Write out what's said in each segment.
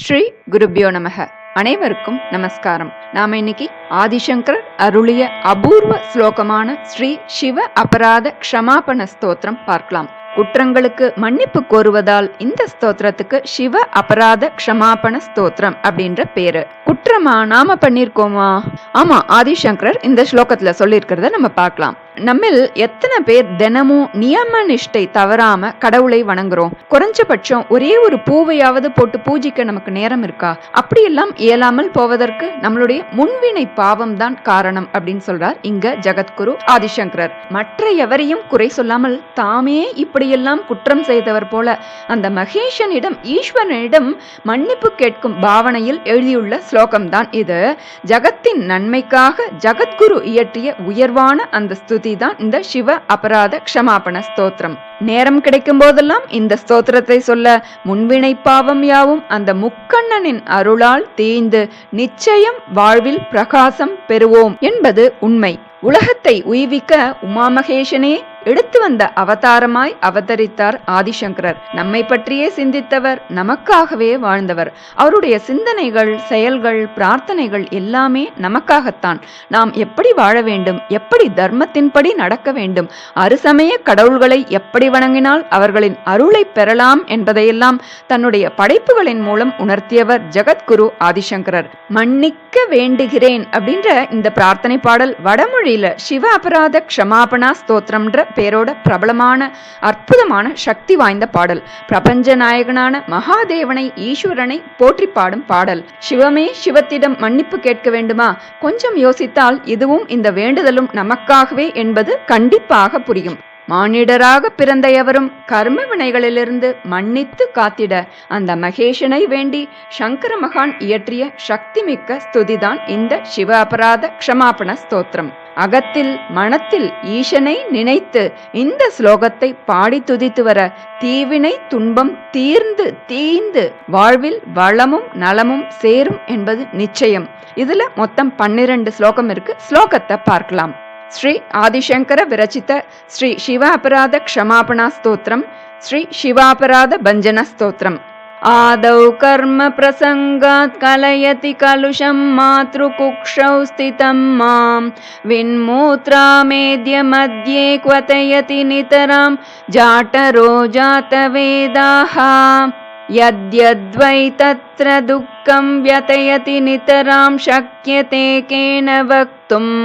ஸ்ரீ குருபியோ நமக. அனைவருக்கும் நமஸ்காரம். நாம இன்னைக்கு ஆதிசங்கரர் அருளிய அபூர்வ ஸ்லோகமான ஸ்ரீ சிவ அபராத க்ஷமாபண ஸ்தோத்திரம் பார்க்கலாம். குற்றங்களுக்கு மன்னிப்பு கோருவதால் இந்த ஸ்தோத்திரத்துக்கு சிவ அபராத க்ஷமாபண ஸ்தோத்திரம் அப்படின்ற பேரு. குற்றமா நாம பண்ணிருக்கோமா? ஆமா, ஆதிசங்கரர் இந்த ஸ்லோகத்துல சொல்லியிருக்கிறத நம்ம பார்க்கலாம். நம்மில் எத்தனை பேர் தினமும் நியம நிஷ்டை தவறாம கடவுளை வணங்குறோம்? குறைஞ்சபட்சம் ஒரே ஒரு பூவையாவது போட்டு பூஜிக்க நமக்கு நேரம் இருக்கா? அப்படியெல்லாம் இயலாமல் போவதற்கு நம்மளுடைய முன்வினை பாவம் தான் காரணம் அப்படின்னு சொல்றார் இங்க ஜகத்குரு ஆதிசங்கரர். மற்ற எவரையும் குறை சொல்லாமல் தாமே இப்படியெல்லாம் குற்றம் செய்தவர் போல அந்த மகேஷனிடம் ஈஸ்வரனிடம் மன்னிப்பு கேட்கும் பாவனையில் எழுதியுள்ள ஸ்லோகம் தான் இது. ஜகத்தின் நன்மைக்காக ஜகத்குரு இயற்றிய உயர்வான அந்த ஸ்துதி தான் இந்த சிவ அபராத க்ஷமாபண ஸ்தோத்திரம். நேரம் கிடைக்கும் போதெல்லாம் இந்த ஸ்தோத்திரத்தை சொல்ல முன்வினை பாவம் யாவும் அந்த முக்கண்ணனின் அருளால் தேய்ந்து நிச்சயம் வாழ்வில் பிரகாசம் பெறுவோம் என்பது உண்மை. உலகத்தை உய்விக்க உமாமகேஷனே எடுத்து வந்த அவதாரமாய் அவதரித்தார் ஆதிசங்கரர். நம்மை பற்றியே சிந்தித்தவர், நமக்காகவே வாழ்ந்தவர். அவருடைய சிந்தனைகள், செயல்கள், பிரார்த்தனைகள் எல்லாமே நமக்காகத்தான். நாம் எப்படி வாழ வேண்டும், எப்படி தர்மத்தின்படி நடக்க வேண்டும், அறுசமய கடவுள்களை எப்படி வணங்கினால் அவர்களின் அருளை பெறலாம் என்பதையெல்லாம் தன்னுடைய படைப்புகளின் மூலம் உணர்த்தியவர் ஜகத்குரு ஆதிசங்கரர். மன்னிக்க வேண்டுகிறேன் அப்படின்ற இந்த பிரார்த்தனை பாடல் வடமொழியில சிவ அபராத க்ஷமாபணா ஸ்தோத்திரம்ன்ற பேரோட பிரபலமான அற்புதமான சக்தி வாய்ந்த பாடல். பிரபஞ்ச நாயகனான மகாதேவனை, ஈஸ்வரனை போற்றி பாடும் பாடல். சிவமே சிவத்திடம் மன்னிப்பு கேட்க வேண்டுமா? கொஞ்சம் யோசித்தால் இதுவும் இந்த வேண்டுதலும் நமக்காகவே என்பது கண்டிப்பாக புரியும். மானிடராக பிறந்த எவரும் கர்ம வினைகளிலிருந்து மன்னித்து காத்திட அந்த மகேஷனை வேண்டி சங்கர மகான் இயற்றிய சக்தி மிக்க ஸ்துதிதான் இந்த சிவ அபராத க்ஷமாபண ஸ்தோத்திரம். அகத்தில் மனத்தில் ஈசனை நினைத்து இந்த ஸ்லோகத்தை பாடி துதித்து வர தீவினை துன்பம் தீர்ந்து வாழ்வில் வளமும் நலமும் சேரும் என்பது நிச்சயம். இதுல மொத்தம் 12 ஸ்லோகம் இருக்கு. ஸ்லோகத்தை பார்க்கலாம். ஸ்ரீ ஆதிசங்கர விரச்சித ஸ்ரீ சிவ அபராத க்ஷமாபணா ஸ்தோத்திரம், ஸ்ரீ சிவாபராத பஞ்சன ஸ்தோத்திரம். ஆதௌ கர்ம பிரசங்காத் கலயதி கலுஷம் மாத்ருகுக்ஷௌ ஸ்திதம் மாம் வின்மூத்ராமேத்ய மத்யே க்வதயதி நிதராம் ஜாட்டரோ ஜாதவேதாஹ யத்யத்வை தத்ர துக்கம் வ்யதயதி நிதராம் சக்யதே கேன வக்தும்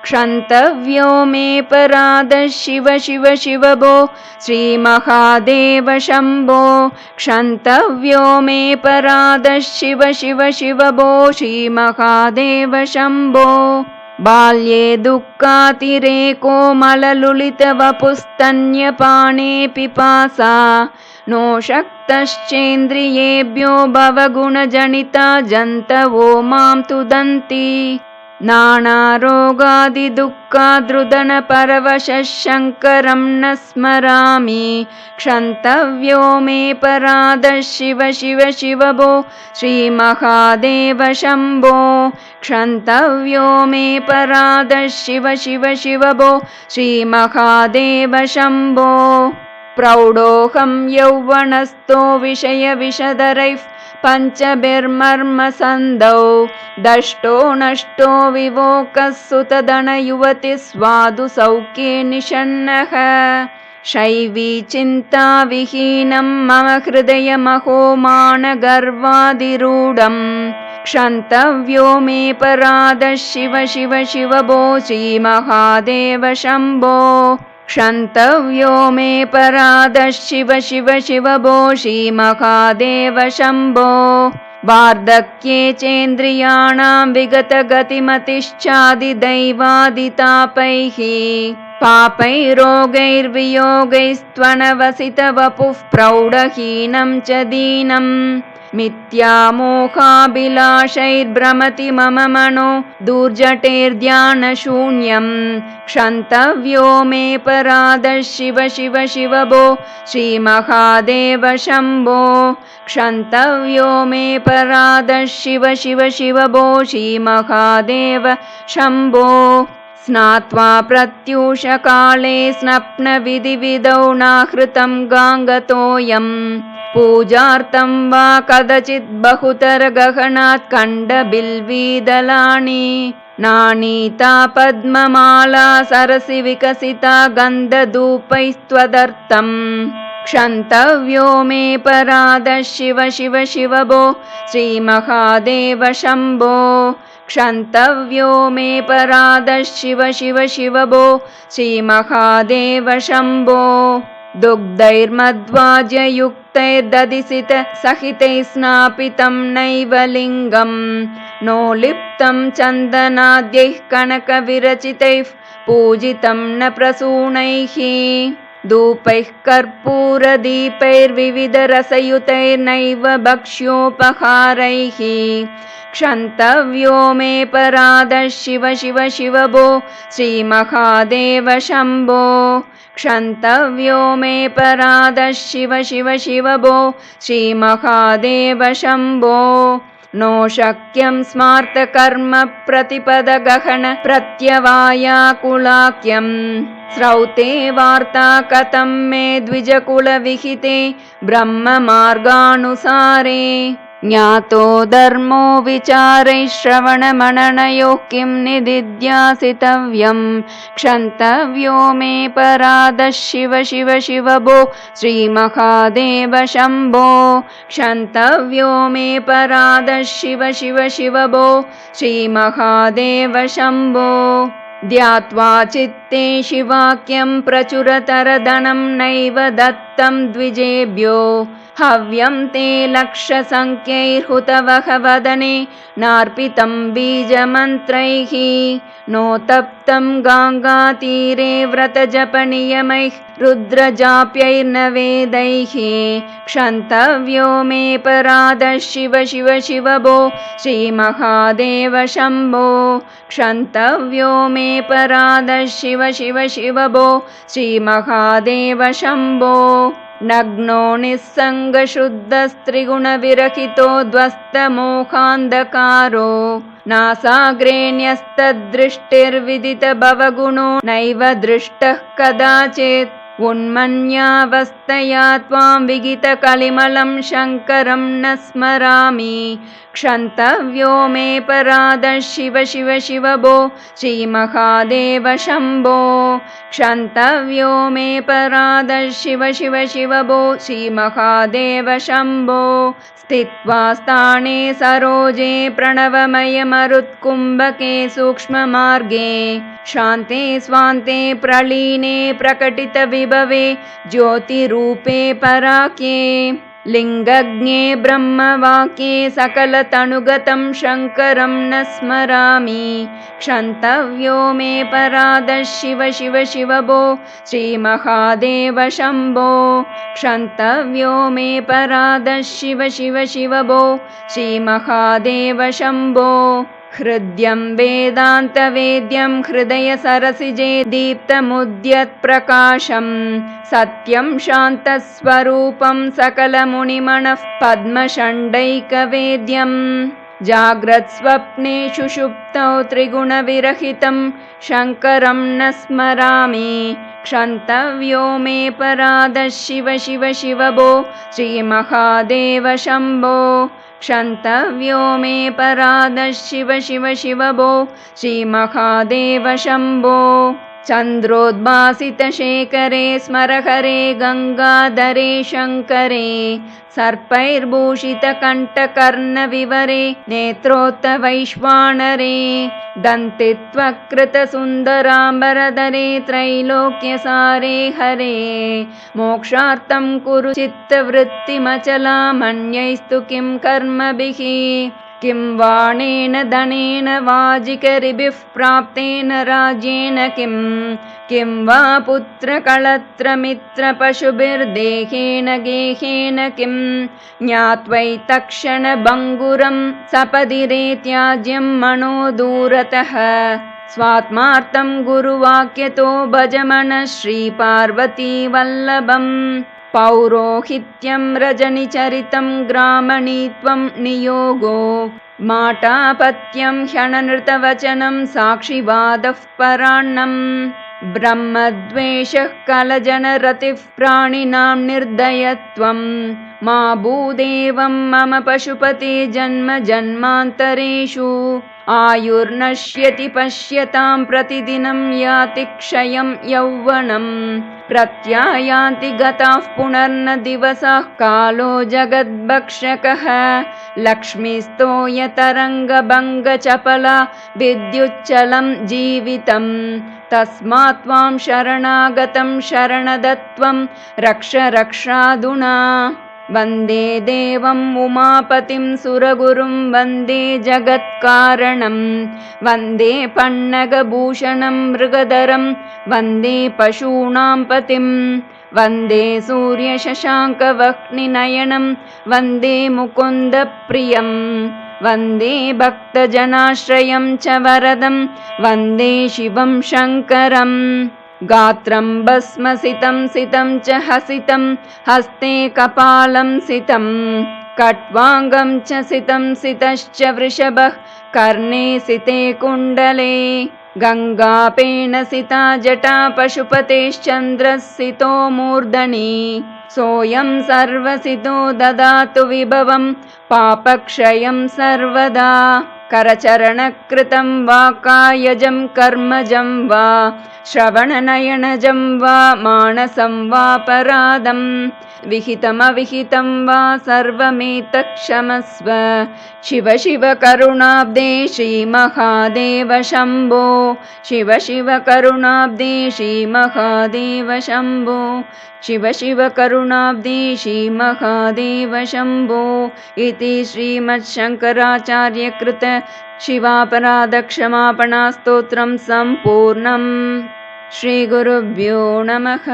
க்ஷந்தவ்யோ மே பராத சிவ சிவ சிவபோ ஸ்ரீ மகாதேவ சம்போ க்ஷந்தவ்யோ மே பராத சிவ சிவ சிவபோ ஸ்ரீ மகாதேவ சம்போ. बाल्ये दुःखातिरेको मललुलितवपुस्तन्यपाने पिपासा नो शक्तश्चेन्द्रियेभ्यो भवगुणजनिता जन्तवो मां तुदन्ति नानारोगादिदुःखाद्रुदनपरवशः शङ्करं न स्मरामि क्षन्तव्यो मे परादः शिव शिव शिवभो श्रीमहादेव शम्भो क्षन्तव्यो मे परादः शिव शिव शिवभो श्रीमहादेव शम्भो. प्रौढोऽहं यौवनस्थो विषयविषधरैः पञ्चभिर्मर्मसन्धौ दष्टो नष्टो विवोकः सुतधनयुवति स्वादु सौख्ये निषण्णः शैवी चिन्ता विहीनं मम हृदयमहो मानगर्वादिरूढम् क्षन्तव्यो मे परादः शिव शिव शिवभो श्रीमहादेव शम्भो क्षन्तव्यो मे परादः शिव शिव शिवभो श्रीमहादेव शम्भो. वार्धक्ये चेन्द्रियाणां विगतगतिमतिश्चादिदैवादितापैः पापैरोगैर्वियोगैस्त्वनवसितवपुः प्रौढहीनं च दीनम् मिथ्यामोहाभिलाषैर्भ्रमति मम मनो दुर्जटेर्ध्यानशून्यम् क्षन्तव्यो मे परादः शिव शिव शिवभो श्रीमहादेव शम्भो क्षन्तव्यो मे परादः शिव शिव शिवभो श्रीमहादेव शम्भो. स्नात्वा प्रत्यूषकाले स्नप्नविधिविधौ नाहृतं गाङ्गतोऽयम् पूजार्थं वा कदाचित् बहुतरगहनात् खण्डबिल्वीदलानि नानीता पद्ममाला सरसि विकसिता गन्धधूपैस्त्वदर्थम् क्षन्तव्यो मे परादः शिव शिव शिव भो श्रीमहादेव शम्भो क्षन्तव्यो मे परादः शिव शिव शिव भो श्रीमहादेव शम्भो दुग्धैर्मध्वाज्ययुक्तैर्दधिसित सहितैः स्नापितं नैव लिङ्गं नोलिप्तं चन्दनाद्यैः कनकविरचितैः पूजितं न प्रसूनैः धूपैः कर्पूरदीपैर्विविधरसयुतैर्नैव भक्ष्योपहारैः क्षन्तव्यो मे परादः शिव शिव शिव भो श्रीमहादेव शम्भो क्षन्तव्यो मे परादः शिव शिव शिव भो श्रीमहादेव शम्भो नो शक्यं स्मार्तकर्म प्रतिपदगहन प्रत्यवायाकुलाख्यं श्रौते वार्ता कथं मे द्विजकुलविहिते ब्रह्ममार्गानुसारे ज्ञातो धर्मो विचारैः श्रवणमननयोः किं निदिध्यासितव्यं क्षन्तव्यो मे परादः शिव शिव शिव भो श्रीमहादेव शम्भो क्षन्तव्यो मे परादः शिव शिव शिव भो श्रीमहादेव शम्भो ध्यात्वा चित्ते शिवाख्यं प्रचुरतरधनं नैव दत्तं द्विजेभ्यो हव्यं ते लक्षसङ्ख्यैर्हुतवः वदने नार्पितं बीजमन्त्रैः नोतप्तं गाङ्गातीरे व्रतजपनियमैः रुद्रजाप्यैर्न वेदैः क्षन्तव्यो मे परादः शिव शिव शिव भो श्रीमहादेव शम्भो क्षन्तव्यो मे परादः शिव शिव शिव भो श्रीमहादेव शम्भो नग्नो निस्सङ्गशुद्धस्त्रिगुणविरहितो ध्वस्तमोहान्धकारो नासाग्रे न्यस्तदृष्टिर्विदितभवगुणो नैव दृष्टः कदाचित् उन्मन्यावस्थया त्वां विगितकलिमलं शङ्करं न स्मरामि क्षन्तव्यो मे परादः शिव शिव शिव भो श्रीमहादेव शम्भो क्षन्तव्यो मे परादः शिव शिव शिव भो श्रीमहादेव शम्भो स्थित्वा स्थाने सरोजे प्रणवमयमरुत्कुम्भके सूक्ष्ममार्गे शान्ते स्वान्ते प्रलीने प्रकटितविभवे ज्योतिरूपे पराके लिङ्गज्ञे ब्रह्मवाक्ये सकलतनुगतं शङ्करं न स्मरामि क्षन्तव्यो मे परादः शिव शिव शिव भो श्रीमहादेव शम्भो क्षन्तव्यो मे परादः शिव शिव शिव भो श्रीमहादेव शम्भो हृद्यं वेदान्तवेद्यं हृदयसरसिजे दीप्तमुद्यत्प्रकाशं सत्यं शान्तस्वरूपं सकलमुनिमनः पद्मषण्डैकवेद्यं जाग्रत्स्वप्ने सुषुप्तौ त्रिगुणविरहितं शङ्करं न स्मरामि क्षन्तव्यो मे परादः शिव शिव शिव भो श्रीमहादेव शम्भो क्षन्तव्यो मे परादः शिव शिव शिव भो श्रीमहादेव शम्भो चन्द्रोद्भासितशेखरे स्मरहरे गङ्गाधरे शङ्करे सर्पैर्भूषितकण्ठकर्णविवरे नेत्रोत्तवैश्वानरे दन्तित्वकृतसुन्दराम्बरधरे त्रैलोक्यसारे हरे मोक्षार्थं कुरु चित्तवृत्तिमचलामन्यैस्तु किं कर्मभिः किं वाणेन धनेन वाजिकरिभिः प्राप्तेन राज्येन किं वा पुत्रकळत्रमित्रपशुभिर्देहेन गेहेन किं ज्ञात्वैतक्षणभङ्गुरं सपदि रे त्याज्यं मनो दूरतः स्वात्मार्थं गुरुवाक्यतो भज मनः श्रीपार्वतीवल्लभम् पौरोहित्यं रजनिचरितं ग्रामणीत्वं नियोगो माटापत्यं ह्यननृतवचनं साक्षिवादः पराण्णम् ब्रह्मद्वेषः कलजनरतिः प्राणिनां निर्दयत्वं मा भूदेवं मम पशुपते जन्म जन्मान्तरेषु आयुर्नश्यति पश्यतां प्रतिदिनं याति क्षयं यौवनं प्रत्यायान्ति गताः पुनर्न दिवसाः कालो जगद्भक्षकः लक्ष्मीस्तोयतरङ्गभङ्गचपला विद्युच्चलं जीवितं तस्मात् त्वां शरणागतं शरणदत्वं रक्ष रक्षादुना वन्दे देवम् उमापतिं सुरगुरुं वन्दे जगत्कारणं वन्दे पन्नगभूषणं मृगधरं वन्दे पशूनां पतिं वन्दे सूर्यशशाङ्कवह्निनयनं वन्दे मुकुन्दप्रियं वन्दे भक्तजनाश्रयं च वरदं वन्दे शिवं शङ्करम् गात्रं भस्मसितं सितं च हसितं हस्ते कपालं सितं कट्वाङ्गं च सितं सितश्च वृषभः कर्णे सिते कुण्डले गङ्गापेन सिता जटा पशुपतेश्चन्द्रः सितो मूर्धनि सोऽयं सर्वसितो ददातु विभवं पापक्षयं सर्वदा करचरणकृतं वा कायजं कर्मजं वा श्रवणनयनजं वा मानसं वा परादं विहितमविहितं वा सर्वमेतत्क्षमस्व शिव शिव करुणाब्दे श्रीमहादेव शम्भो शिव शिव करुणाब्दे श्रीमहादेव शम्भो शिव शिव करुणाब्दे श्रीमहादेव शम्भो इति श्रीमच्छङ्कराचार्यकृत शिवापराधक्षमापणास्तोत्रं सम्पूर्णम्। श्रीगुरुभ्यो नमः।